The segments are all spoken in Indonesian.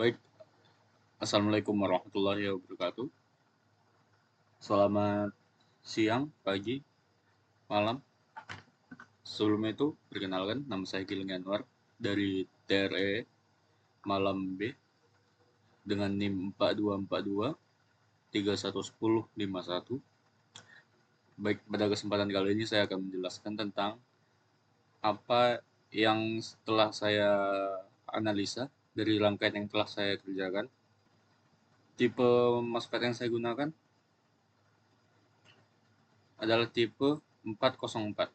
Baik, Assalamualaikum warahmatullahi wabarakatuh. Selamat siang, pagi, malam. Sebelum itu, perkenalkan, nama saya Gilang Anwar dari TRE Malam B dengan NIM 4242 311051. Baik, pada kesempatan kali ini saya akan menjelaskan tentang apa yang telah saya analisa dari rangkaian yang telah saya kerjakan. Tipe MOSFET yang saya gunakan adalah tipe 404.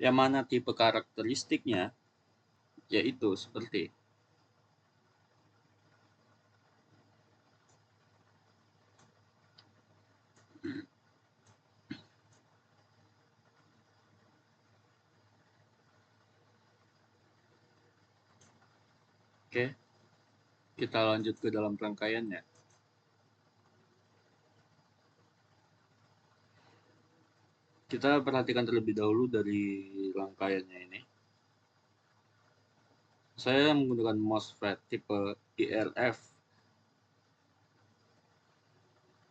Yang mana tipe karakteristiknya yaitu seperti oke, kita lanjut ke dalam rangkaiannya. Kita perhatikan terlebih dahulu dari rangkaiannya ini. Saya menggunakan MOSFET tipe IRF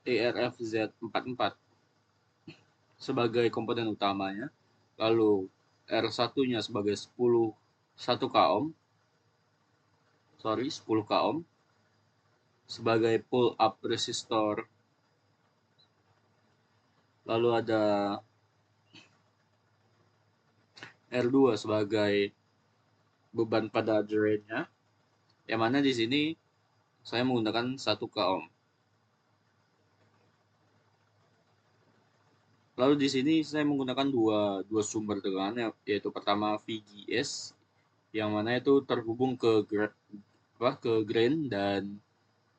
Z44 sebagai komponen utamanya, lalu R1-nya sebagai 10 k ohm, 10 k ohm sebagai pull up resistor. Lalu ada R2 sebagai beban pada drain-nya, yang mana di sini saya menggunakan 1 k ohm. Lalu di sini saya menggunakan dua sumber tegangan, yaitu pertama VGS yang mana itu terhubung ke drain dan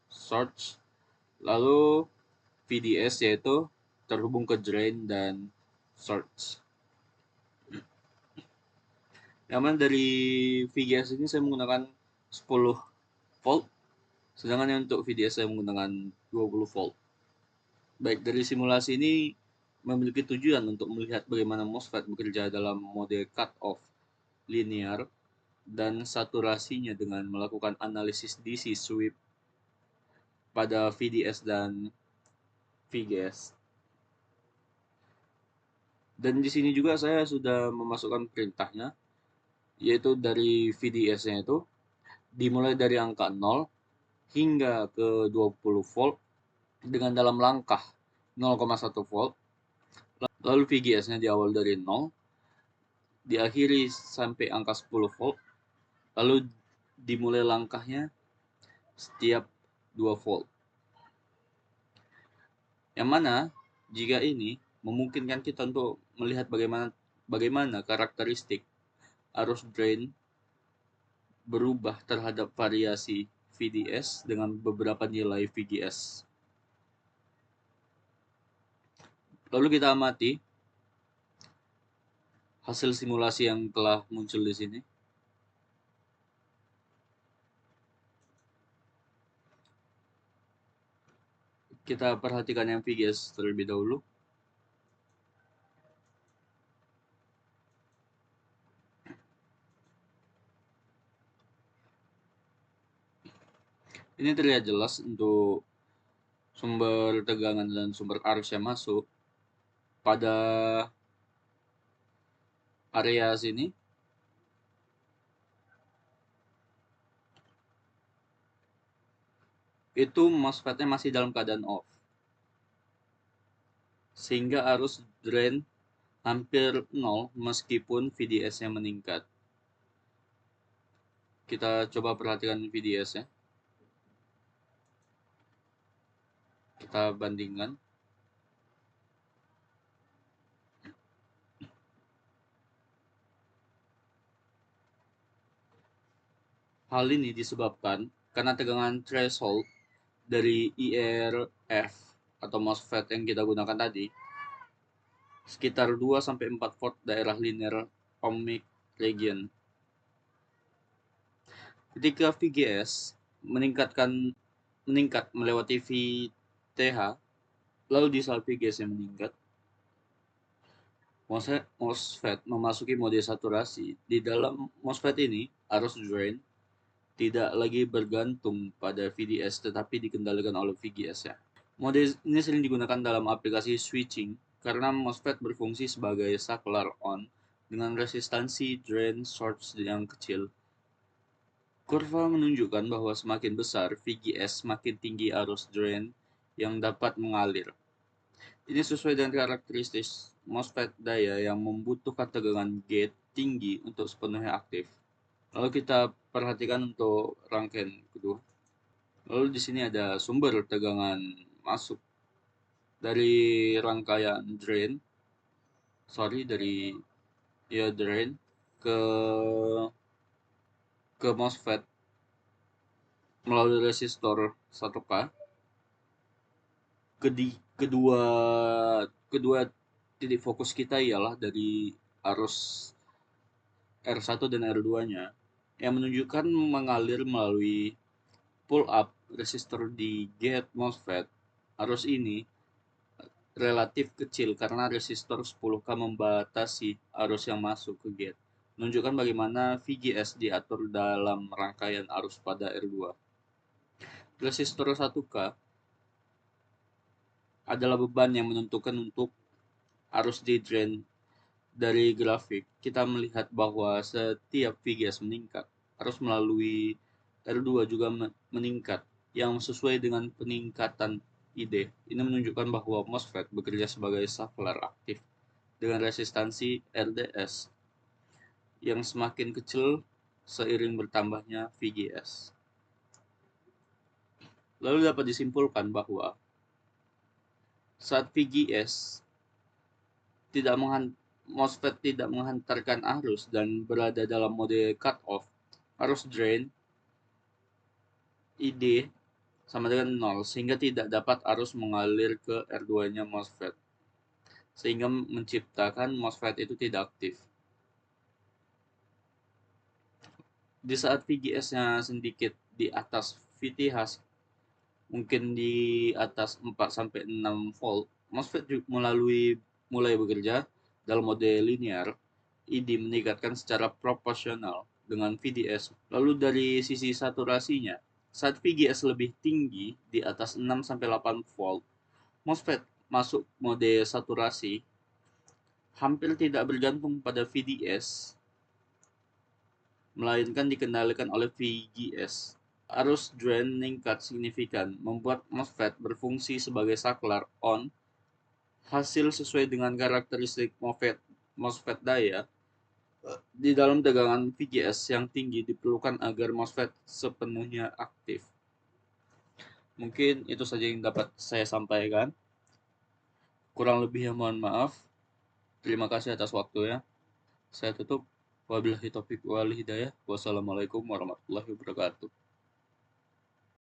source. Lalu VDS yaitu terhubung ke drain dan source. Yang mana dari VGS ini saya menggunakan 10 volt, sedangkan untuk VDS saya menggunakan 20 volt. Baik, dari simulasi ini memiliki tujuan untuk melihat bagaimana MOSFET bekerja dalam mode cut-off linear dan saturasinya dengan melakukan analisis DC sweep pada VDS dan VGS. Dan di sini juga saya sudah memasukkan perintahnya, yaitu dari VDS-nya itu dimulai dari angka 0 hingga ke 20 volt dengan dalam langkah 0,1 volt. Lalu VGS-nya di awal dari 0, diakhiri sampai angka 10 volt, lalu dimulai langkahnya setiap 2 volt. Yang mana jika ini memungkinkan kita untuk melihat bagaimana karakteristik arus drain berubah terhadap variasi VDS dengan beberapa nilai VGS. Lalu kita amati hasil simulasi yang telah muncul di sini. Kita perhatikan yang VGS terlebih dahulu. Ini terlihat jelas untuk sumber tegangan dan sumber arus yang masuk pada area sini. Itu MOSFET-nya masih dalam keadaan off. Sehingga arus drain hampir 0 meskipun VDS-nya meningkat. Kita coba perhatikan VDS-nya. Kita bandingkan. Hal ini disebabkan karena tegangan threshold dari IRF atau MOSFET yang kita gunakan tadi sekitar 2-4 volt daerah linear ohmic region. Ketika VGS meningkat melewati VTH, lalu di saat VGS yang meningkat, MOSFET memasuki mode saturasi. Di dalam MOSFET ini, arus drain tidak lagi bergantung pada VDS tetapi dikendalikan oleh VGS ya. Mode ini sering digunakan dalam aplikasi switching karena MOSFET berfungsi sebagai saklar on dengan resistansi drain source yang kecil. Kurva menunjukkan bahwa semakin besar VGS, semakin tinggi arus drain yang dapat mengalir. Ini sesuai dengan karakteristik MOSFET daya yang membutuhkan tegangan gate tinggi untuk sepenuhnya aktif. Lalu kita perhatikan untuk rangkaian kedua. Lalu di sini ada sumber tegangan masuk dari rangkaian drain ke MOSFET melalui resistor 1K. Kedua titik fokus kita ialah dari arus R1 dan R2-nya yang menunjukkan mengalir melalui pull up resistor di gate MOSFET. Arus ini relatif kecil karena resistor 10K membatasi arus yang masuk ke gate. Menunjukkan bagaimana VGS diatur dalam rangkaian arus pada R2. Resistor 1K adalah beban yang menentukan untuk arus di drain. Dari grafik, kita melihat bahwa setiap VGS meningkat, arus melalui R2 juga meningkat, yang sesuai dengan peningkatan ID. Ini menunjukkan bahwa MOSFET bekerja sebagai saklar aktif dengan resistansi RDS yang semakin kecil seiring bertambahnya VGS. Lalu dapat disimpulkan bahwa saat VGS MOSFET tidak menghantarkan arus dan berada dalam mode cut-off, arus drain ID sama dengan 0, sehingga tidak dapat arus mengalir ke R2-nya MOSFET, sehingga menciptakan MOSFET itu tidak aktif. Di saat VGS-nya sedikit di atas VTH, mungkin di atas 4-6 volt, MOSFET mulai bekerja dalam mode linear, ID meningkatkan secara proporsional dengan VDS. Lalu dari sisi saturasinya, saat VGS lebih tinggi di atas 6-8 volt, MOSFET masuk mode saturasi, hampir tidak bergantung pada VDS, melainkan dikendalikan oleh VGS. Arus drain meningkat signifikan, membuat MOSFET berfungsi sebagai saklar on. Hasil sesuai dengan karakteristik MOSFET daya. Di dalam tegangan VGS yang tinggi diperlukan agar MOSFET sepenuhnya aktif. Mungkin itu saja yang dapat saya sampaikan. Kurang lebihnya mohon maaf. Terima kasih atas waktunya. Saya tutup. Wabillahi taufiq wal hidayah. Wassalamualaikum warahmatullahi wabarakatuh.